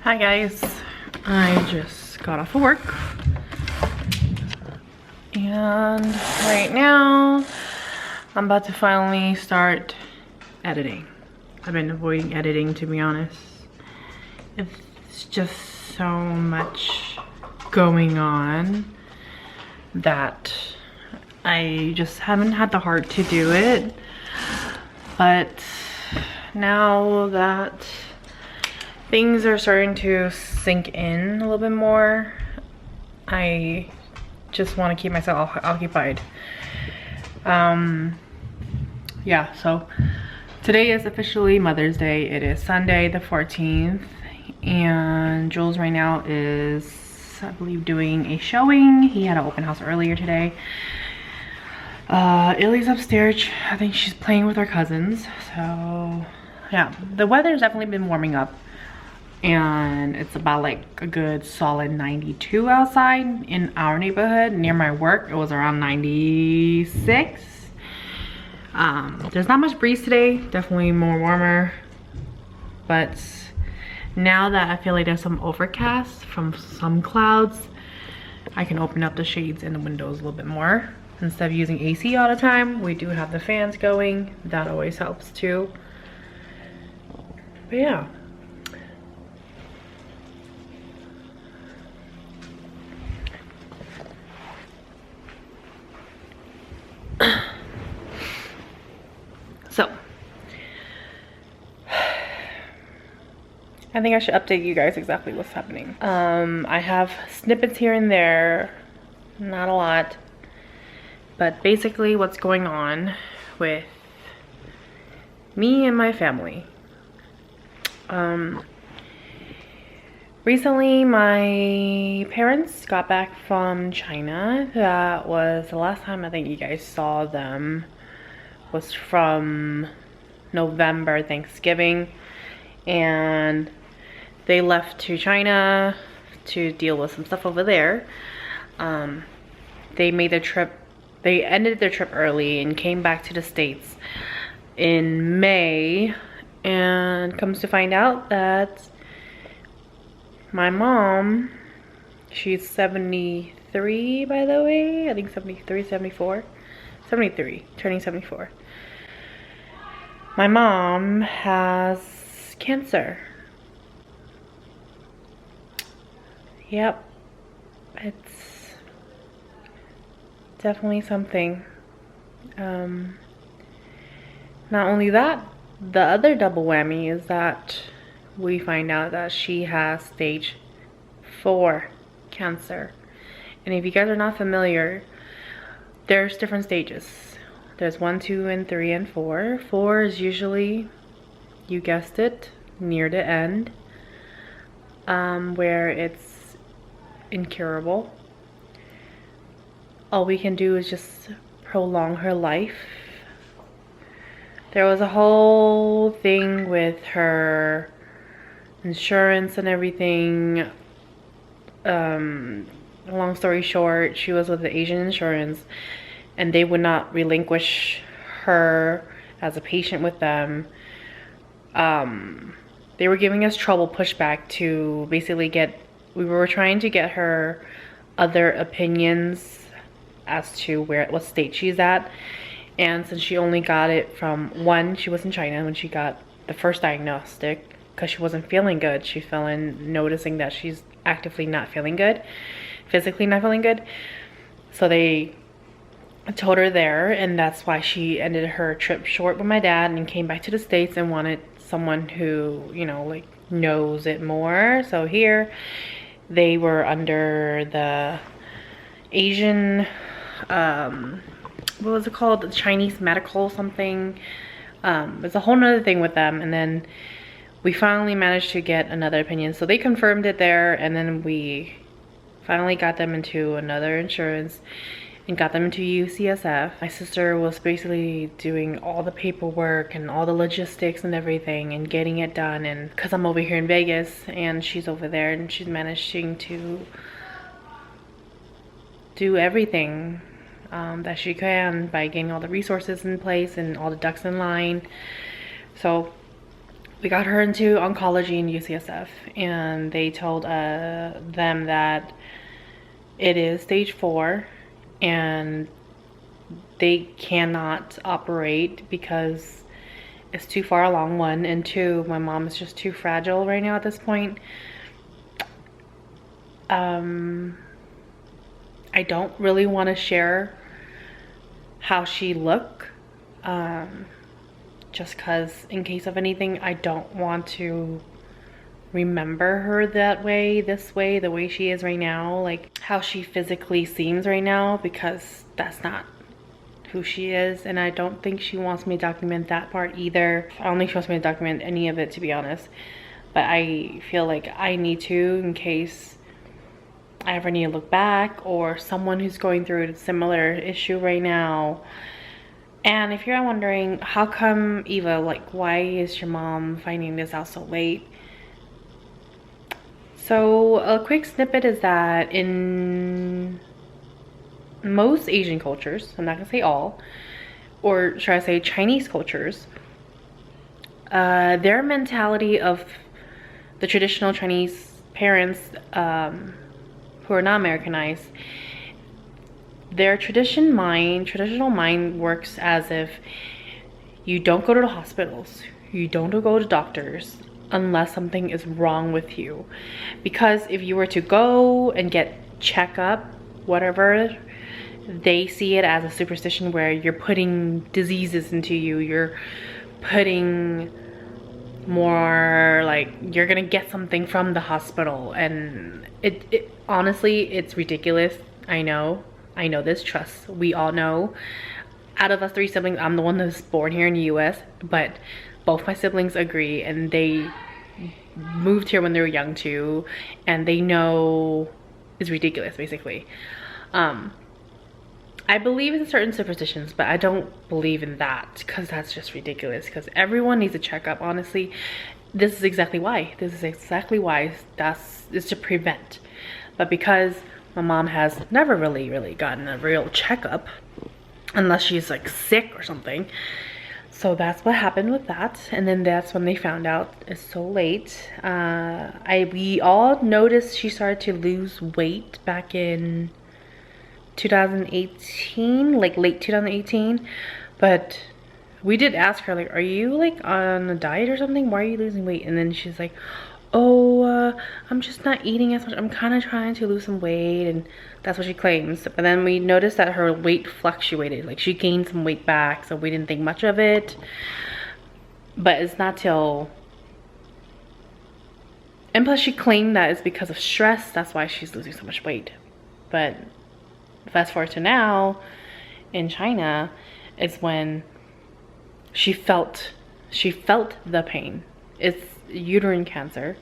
Hi guys, I just got off of work and right now I'm about to finally start editing. I've been avoiding editing, to be honest. It's just so much going on that I just haven't had the heart to do it. But now that things are starting to sink in a little bit more, I just want to keep myself occupied. Yeah, so today is officially Mother's Day. It is Sunday the 14th, and Jules right now is, I believe, doing a showing. He had an open house earlier today. Illy's upstairs. I think she's playing with her cousins. So yeah, the weather's definitely been warming up, and it's about like a good solid 92 outside in our neighborhood. Near my work it was around 96. There's not much breeze today, definitely more warmer, but now that I feel like there's some overcast from some clouds, I can open up the shades and the windows a little bit more. Instead of using AC all the time, we do have the fans going. That always helps too. But yeah. So, I think I should update you guys exactly what's happening. I have snippets here and there, not a lot, but basically what's going on with me and my family. Recently my parents got back from China. That was the last time I think you guys saw them, was from November, Thanksgiving, and they left to China to deal with some stuff over there. They made their trip, they ended their trip early and came back to the States in May, and comes to find out that my mom, she's 73 by the way, I think 73, 74, 73, turning 74. My mom has cancer. Yep, it's definitely something. Not only that, the other double whammy is that we find out that she has stage 4 cancer. And if you guys are not familiar, there's different stages. There's 1, 2, and 3, and 4. 4 is usually, you guessed it, near the end, where it's incurable. All we can do is just prolong her life. There was a whole thing with her insurance and everything. Long story short, she was with the Asian insurance, and they would not relinquish her as a patient with them. They were giving us trouble, pushback to basically get, we were trying to get her other opinions as to what state she's at. And since she only got it from, one, she was in China when she got the first diagnostic, because she wasn't feeling good. She's noticing that she's actively not feeling good, physically not feeling good. So they told her there, and that's why she ended her trip short with my dad and came back to the States and wanted someone who, you know, like knows it more. So here they were under the Asian, what was it called, the Chinese medical something. There's a whole nother thing with them, and then we finally managed to get another opinion. So they confirmed it there, and then we finally got them into another insurance and got them into UCSF. My sister was basically doing all the paperwork and all the logistics and everything and getting it done, and because I'm over here in Vegas and she's over there, and she's managing to do everything that she can by getting all the resources in place and all the ducks in line. So we got her into oncology in UCSF, and they told them that it is stage 4 and they cannot operate because it's too far along, 1, and 2, my mom is just too fragile right now at this point. I don't really want to share how she look, just because in case of anything, I don't want to remember her that way, this way, the way she is right now, like how she physically seems right now, because that's not who she is, and I don't think she wants me to document that part either. I don't think she wants me to document any of it, to be honest, but I feel like I need to, in case I ever need to look back, or someone who's going through a similar issue right now. And if you're wondering, how come Eva, like, why is your mom finding this out so late? So a quick snippet is that in most Asian cultures, I'm not gonna say all, or should I say Chinese cultures, their mentality of the traditional Chinese parents who are not Americanized, their traditional mind works as if you don't go to the hospitals, you don't go to doctors unless something is wrong with you. Because if you were to go and get checkup, whatever, they see it as a superstition where you're putting diseases into you, you're putting more, like, you're gonna get something from the hospital. And it honestly, it's ridiculous. I know this, trust, we all know. Out of us 3 siblings, I'm the one that's born here in the US, but both my siblings agree, and they moved here when they were young too, and they know it's ridiculous, basically. I believe in certain superstitions, but I don't believe in that, because that's just ridiculous, because everyone needs a checkup, honestly. This is exactly why. It's to prevent. But because my mom has never really gotten a real checkup, unless she's like sick or something. So that's what happened with that. And then that's when they found out it's so late. We all noticed she started to lose weight back in 2018, like late 2018. But we did ask her, like, are you like on a diet or something? Why are you losing weight? And then she's like, oh, I'm just not eating as much. I'm kind of trying to lose some weight, and that's what she claims. But then we noticed that her weight fluctuated. Like, she gained some weight back, so we didn't think much of it. But it's not till... And plus, she claimed that it's because of stress. That's why she's losing so much weight. But fast forward to now, in China, is when she felt the pain. It's uterine cancer.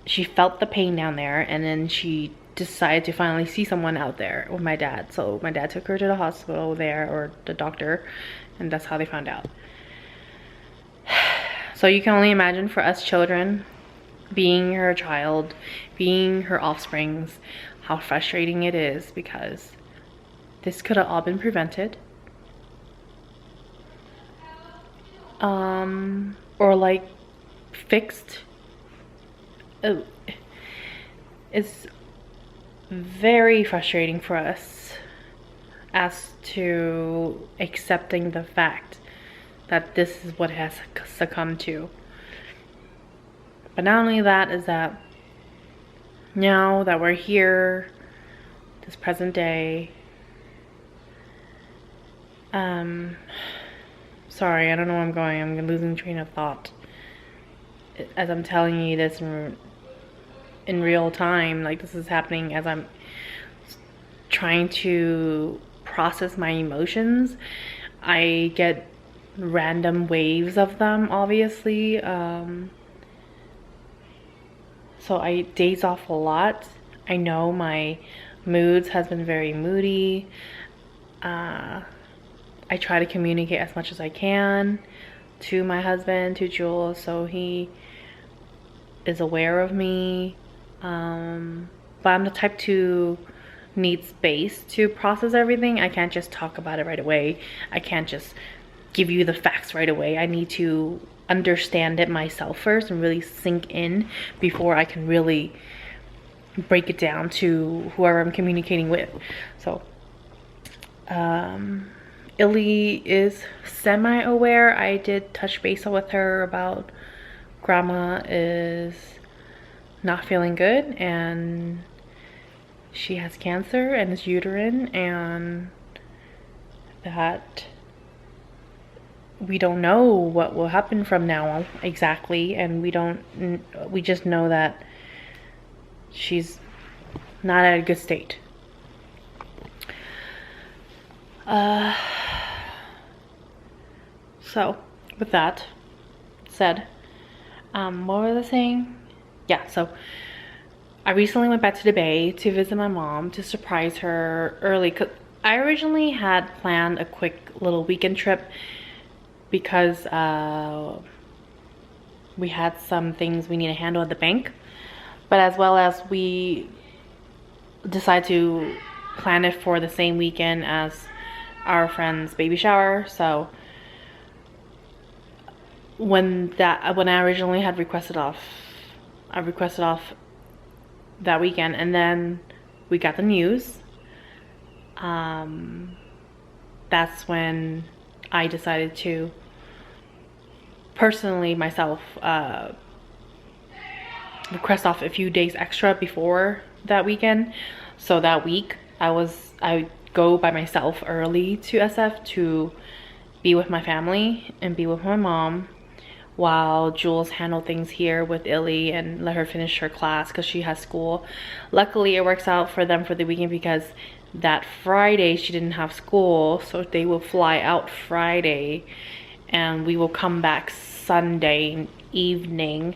She felt the pain down there, and then she decided to finally see someone out there with my dad. So my dad took her to the hospital there, or the doctor, and that's how they found out. So you can only imagine, for us children, being her child, being her offsprings, how frustrating it is, because this could have all been prevented. Or like fixed. It's very frustrating for us as to accepting the fact that this is what it has succumbed to. But not only that, is that now that we're here, this present day, sorry, I don't know where I'm going. I'm losing train of thought as I'm telling you this in real time. Like, this is happening as I'm trying to process my emotions. I get random waves of them, obviously. So I daze off a lot. I know my moods has been very moody. I try to communicate as much as I can to my husband, to Juls, so he is aware of me. But I'm the type to need space to process everything. I can't just talk about it right away. I can't just give you the facts right away. I need to understand it myself first and really sink in before I can really break it down to whoever I'm communicating with. So Illy is semi-aware. I did touch base with her about grandma is not feeling good and she has cancer and is uterine, and that we don't know what will happen from now on exactly, and we just know that she's not at a good state. So with that said, what was I saying? Yeah, so I recently went back to the Bay to visit my mom to surprise her early. Cause I originally had planned a quick little weekend trip because we had some things we need to handle at the bank, but as well as we decided to plan it for the same weekend as our friend's baby shower. So when I originally had requested off, I requested off that weekend, and then we got the news. That's when I decided to personally myself request off a few days extra before that weekend. So that week I go by myself early to SF to be with my family and be with my mom, while Jules handled things here with Illy and let her finish her class because she has school. Luckily it works out for them for the weekend because that Friday she didn't have school, so they will fly out Friday and we will come back Sunday evening.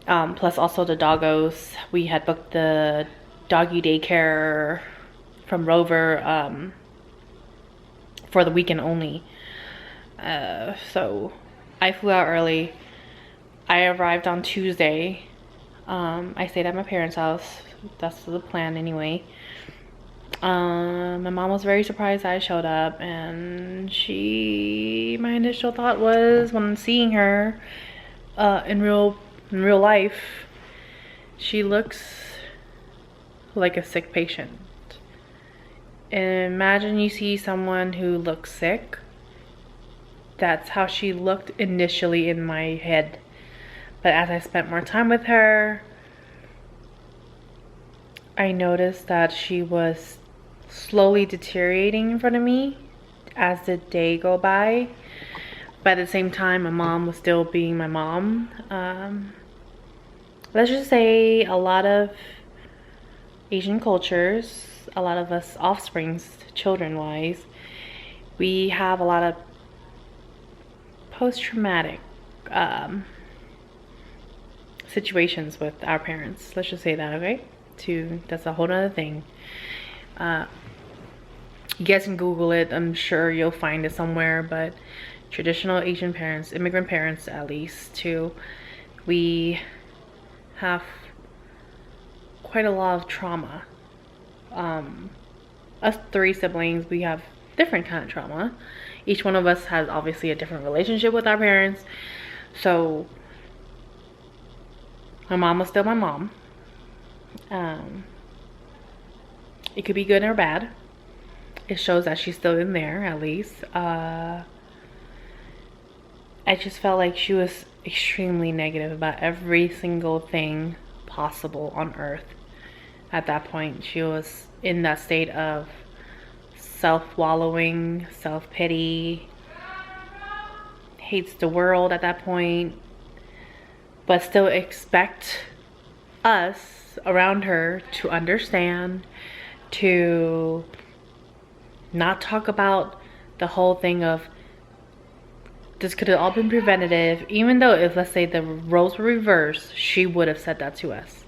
Plus also the doggos, we had booked the doggy daycare from Rover for the weekend only. So I flew out early. I arrived on Tuesday. I stayed at my parents' house. That's the plan anyway. My mom was very surprised I showed up, and my initial thought was, when seeing her in real life, she looks like a sick patient. And imagine you see someone who looks sick. That's how she looked initially in my head. But as I spent more time with her, I noticed that she was slowly deteriorating in front of me as the day go by. But at the same time, my mom was still being my mom. Let's just say a lot of Asian cultures, a lot of us offsprings, children-wise, we have a lot of post-traumatic situations with our parents. Let's just say that, okay? That's a whole nother thing. You guys can Google it. I'm sure you'll find it somewhere. But traditional Asian parents, immigrant parents at least, too, we have quite a lot of trauma. Us three siblings, we have different kind of trauma. Each one of us has obviously a different relationship with our parents. So my mom was still my mom. It could be good or bad. It shows that she's still in there, at least. I just felt like she was extremely negative about every single thing possible on earth. At that point, she was in that state of self-wallowing, self-pity, hates the world at that point, but still expect us around her to understand, to not talk about the whole thing of this could have all been preventative. Even though, if let's say the roles were reversed, she would have said that to us.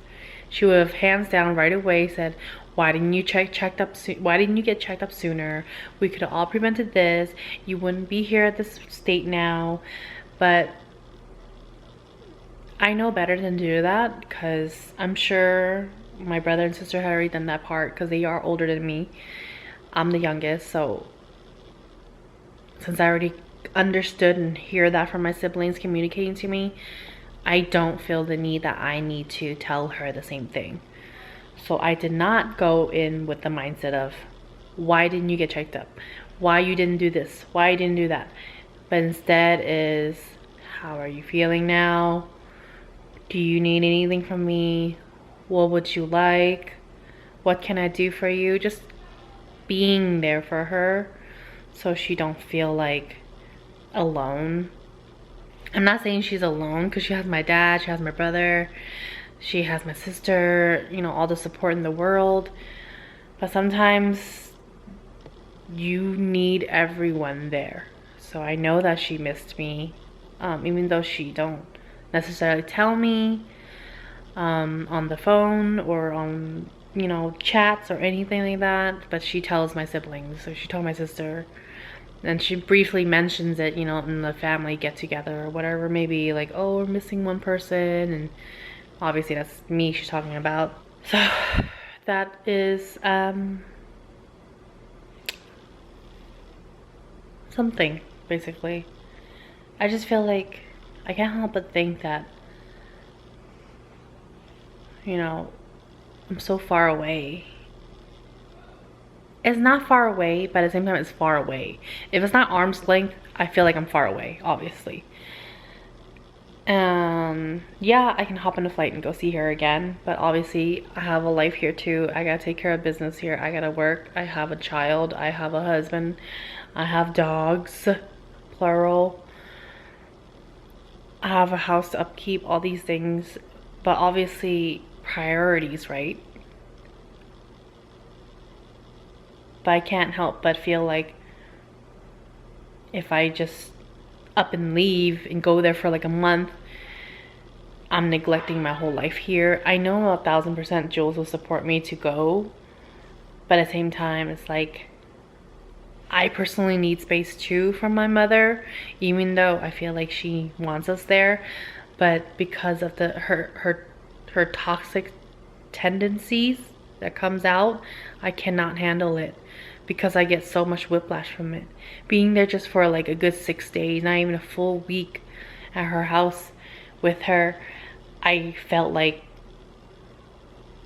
She would have hands down right away said, why didn't you get checked up sooner? We could have all prevented this. You wouldn't be here at this state now. But I know better than to do that, because I'm sure my brother and sister had already done that part, because they are older than me. I'm the youngest, so since I already understood and hear that from my siblings communicating to me, I don't feel the need that I need to tell her the same thing. So I did not go in with the mindset of, why didn't you get checked up? Why you didn't do this? Why you didn't do that? But instead is, how are you feeling now? Do you need anything from me? What would you like? What can I do for you? Just being there for her so she don't feel like alone. I'm not saying she's alone, because she has my dad, she has my brother, she has my sister, you know, all the support in the world. But sometimes you need everyone there. So I know that she missed me, even though she don't necessarily tell me on the phone or on, you know, chats or anything like that, but she tells my siblings. So she told my sister, and she briefly mentions it, you know, in the family get together or whatever, maybe like, oh, we're missing one person, and obviously that's me she's talking about. So that is something, basically. I just feel like I can't help but think that, you know, I'm so far away. It's not far away, but at the same time it's far away. If it's not arm's length, I feel like I'm far away, obviously. Yeah, I can hop on a flight and go see her again, but obviously I have a life here too. I gotta take care of business here. I gotta work. I have a child. I have a husband. I have dogs, plural. I have a house to upkeep, all these things, but obviously priorities, right? But I can't help but feel like if I just up and leave and go there for like a month, I'm neglecting my whole life here. I know 1000% Jules will support me to go, but at the same time, it's like I personally need space too from my mother, even though I feel like she wants us there. But because of her toxic tendencies that comes out, I cannot handle it because I get so much whiplash from it. Being there just for like a good 6 days, not even a full week at her house with her, I felt like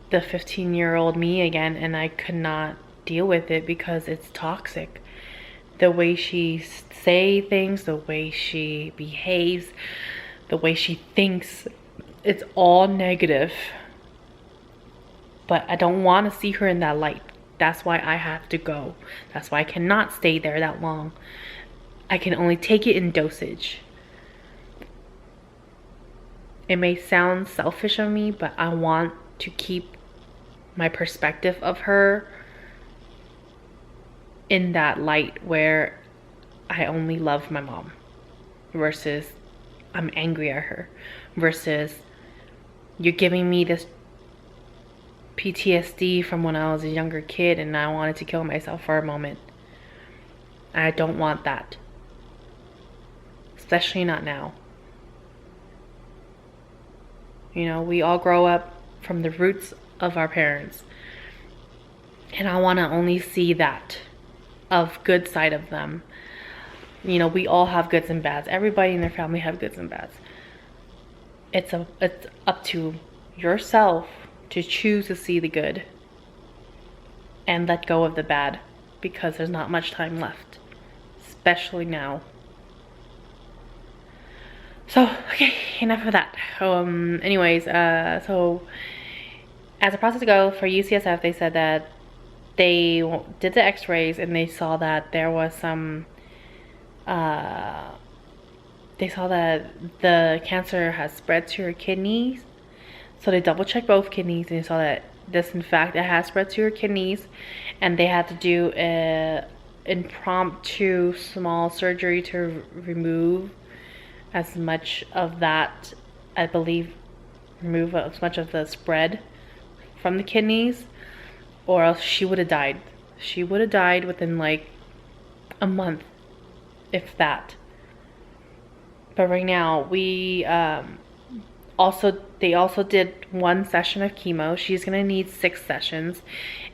the 15-year-old me again, and I could not deal with it because it's toxic. The way she say things, the way she behaves, the way she thinks, it's all negative. But I don't want to see her in that light. That's why I have to go. That's why I cannot stay there that long. I can only take it in dosage. It may sound selfish of me, but I want to keep my perspective of her in that light where I only love my mom versus I'm angry at her versus you're giving me this PTSD from when I was a younger kid and I wanted to kill myself for a moment. I don't want that. Especially not now. You know, we all grow up from the roots of our parents. And I want to only see that of good side of them. You know, we all have goods and bads. Everybody in their family have goods and bads. It's up to yourself to choose to see the good and let go of the bad, because there's not much time left, especially now. So, okay, enough of that. Anyways, so as a process to go for UCSF, they said that they did the x-rays and they saw that there was some they saw that the cancer has spread to her kidneys. So they double checked both kidneys and they saw that this, in fact, it has spread to her kidneys, and they had to do an impromptu small surgery to remove as much of that, I believe, remove as much of the spread from the kidneys, or else she would have died. She would have died within like a month, if that. But right now, they also did 1 session of chemo. She's gonna need 6 sessions,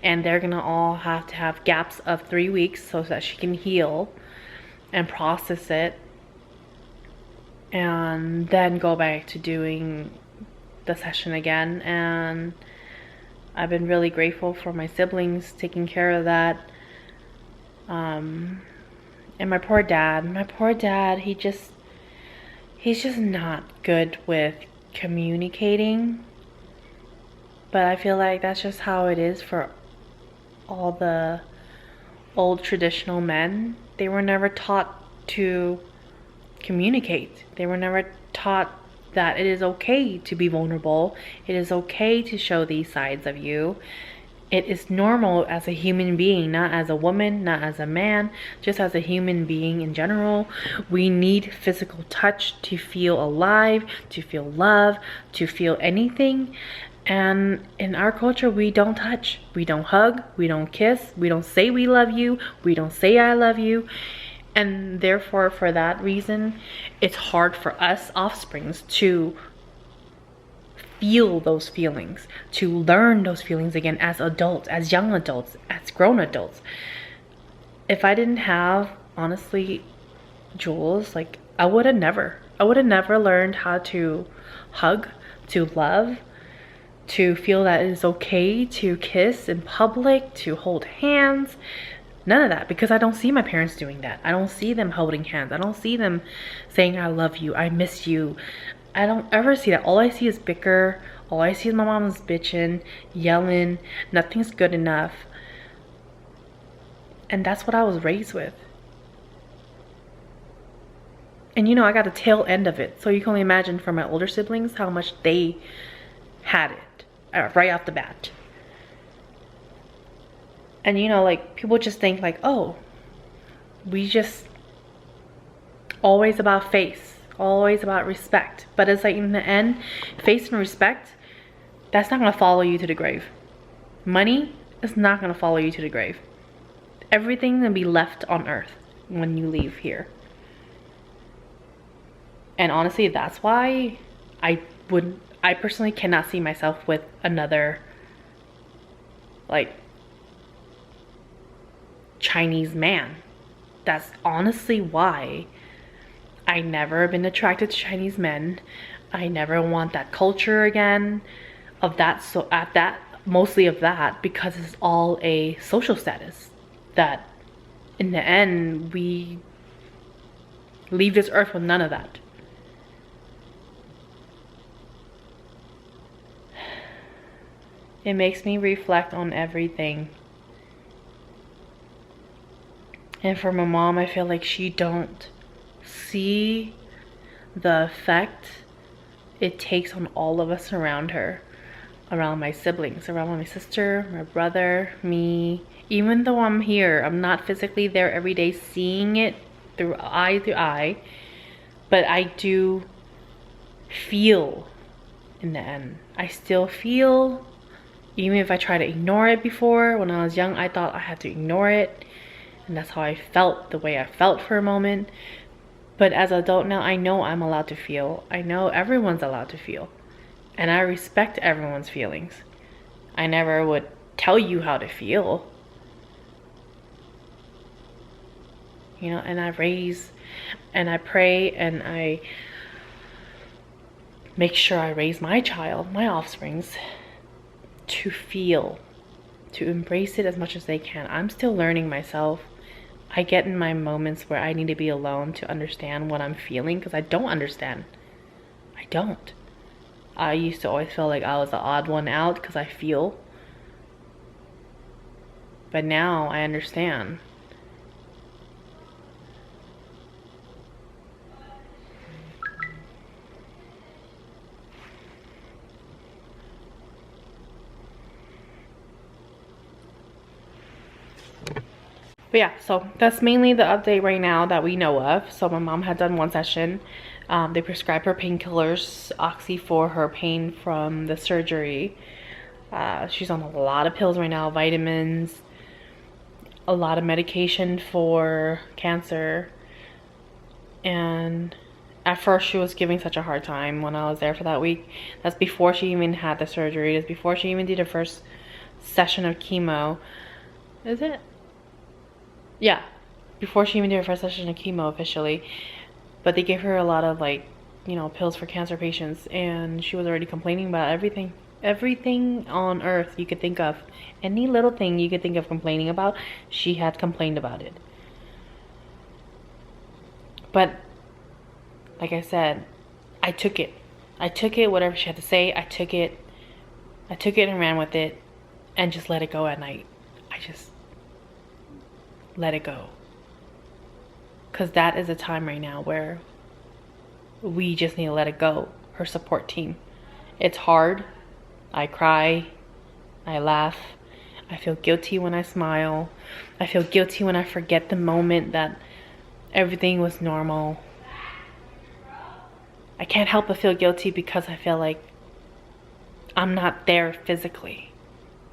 and they're gonna all have to have gaps of 3 weeks so that she can heal and process it and then go back to doing the session again. And I've been really grateful for my siblings taking care of that. And my poor dad, he's just not good with communicating. But I feel like that's just how it is for all the old traditional men. They were never taught to communicate. They were never taught that it is okay to be vulnerable. It is okay to show these sides of you. It is normal as a human being, not as a woman, not as a man, just as a human being in general. We need physical touch to feel alive, to feel love, to feel anything. And in our culture, we don't touch, we don't hug, we don't kiss, we don't say we love you, we don't say I love you. And therefore, for that reason, it's hard for us offsprings to feel those feelings, to learn those feelings again as adults, as young adults, as grown adults. If I didn't have, honestly, Juls, like, I would have never learned how to hug, to love, to feel that it is okay to kiss in public, to hold hands. None of that, because I don't see my parents doing that. I don't see them holding hands. I don't see them saying I love you, I miss you. I don't ever see that. All I see is bicker. All I see is my mom's bitching, yelling, nothing's good enough. And that's what I was raised with. And you know, I got the tail end of it. So you can only imagine for my older siblings how much they had it right off the bat. And you know, like, people just think like, oh, we just always about face, always about respect. But it's like, in the end, face and respect, that's not gonna follow you to the grave. Money is not gonna follow you to the grave. Everything gonna be left on earth when you leave here. And honestly, that's why I personally cannot see myself with another, like, Chinese man. That's honestly why I never been attracted to Chinese men. I never want that culture again of that, so at that, mostly of that, because it's all a social status that in the end we leave this earth with none of that. It makes me reflect on everything. And for my mom, I feel like she don't see the effect it takes on all of us around her, around my siblings, around my sister, my brother, me. Even though I'm here, I'm not physically there every day seeing it through eye, but I do feel in the end. I still feel, even if I try to ignore it before. When I was young, I thought I had to ignore it. And that's how I felt, the way I felt for a moment. But as an adult now, I know I'm allowed to feel. I know everyone's allowed to feel. And I respect everyone's feelings. I never would tell you how to feel. You know, and I raise and I pray and I make sure I raise my child, my offsprings, to feel, to embrace it as much as they can. I'm still learning myself. I get in my moments where I need to be alone to understand what I'm feeling, because I don't understand. I don't. I used to always feel like I was the odd one out because I feel. But now I understand. But yeah, so that's mainly the update right now that we know of. So my mom had done one session. They prescribed her painkillers, Oxy, for her pain from the surgery. She's on a lot of pills right now, vitamins, a lot of medication for cancer. And at first she was giving such a hard time when I was there for that week. That's before she even had the surgery. That's before she even did her first session of chemo. Is it? Yeah, before she even did her first session of chemo officially. But they gave her a lot of like you know, pills for cancer patients, and she was already complaining about everything on earth you could think of. Any little thing you could think of complaining about, she had complained about it. But like I said, I took it, whatever she had to say. I took it and ran with it, and just let it go at night. I just let it go, because that is a time right now where we just need to let it go. Her support team, it's hard. I cry, I laugh, I feel guilty when I smile, I feel guilty when I forget the moment that everything was normal. I can't help but feel guilty because I feel like I'm not there physically.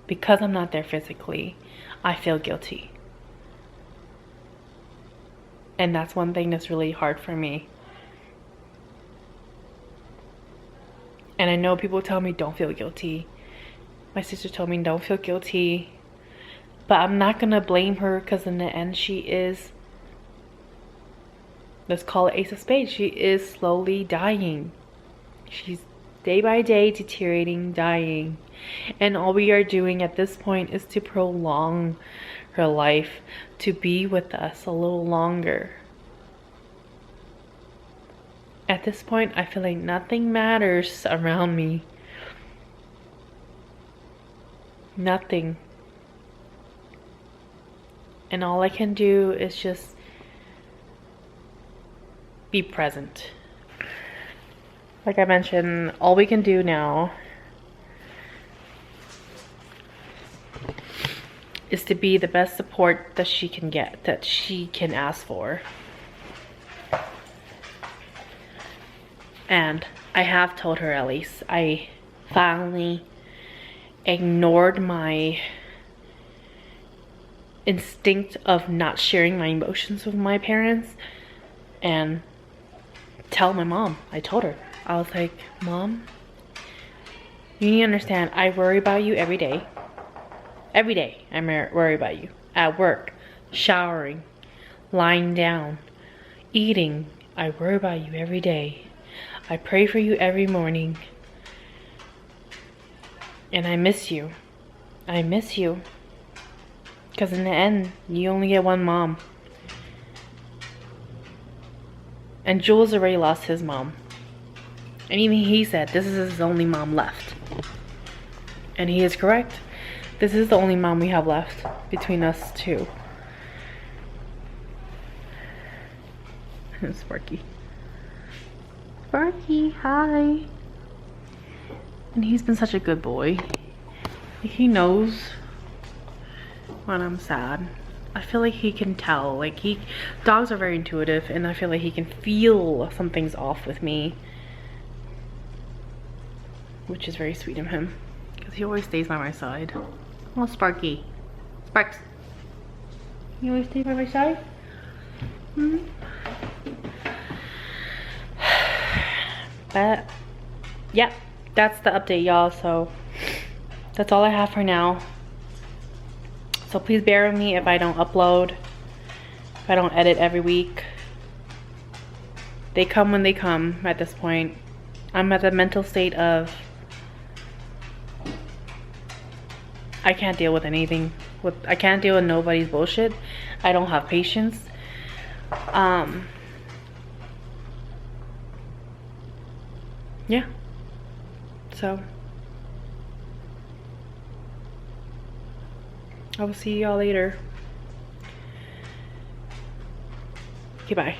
Because I'm not there physically, I feel guilty. And that's one thing that's really hard for me. And I know people tell me don't feel guilty. My sister told me don't feel guilty. But I'm not gonna blame her, because in the end she is, let's call it Ace of Spades, she is slowly dying. She's day by day deteriorating, dying. And all we are doing at this point is to prolong her life, to be with us a little longer. At this point, I feel like nothing matters around me. Nothing. And all I can do is just be present. Like I mentioned, all we can do now is to be the best support that she can get, that she can ask for. And I have told her, at least. I finally ignored my instinct of not sharing my emotions with my parents and tell my mom. I told her. I was like, Mom, you need to understand, I worry about you every day. Every day I worry about you. At work, showering, lying down, eating. I worry about you every day. I pray for you every morning. And I miss you. I miss you. Because in the end, you only get one mom. And Jules already lost his mom. And even he said this is his only mom left. And he is correct. This is the only mom we have left between us two. Sparky. Sparky, hi. And he's been such a good boy. He knows when I'm sad. I feel like he can tell. Like dogs are very intuitive, and I feel like he can feel something's off with me, which is very sweet of him, because he always stays by my side. Oh, Sparky. Sparks. You always stay by my side? Hmm? But yeah, that's the update, y'all. So that's all I have for now. So please bear with me if I don't upload, if I don't edit every week. They come when they come at this point. I'm at the mental state of I can't deal with anything. I can't deal with nobody's bullshit. I don't have patience. Yeah. So I will see y'all later. Okay, bye.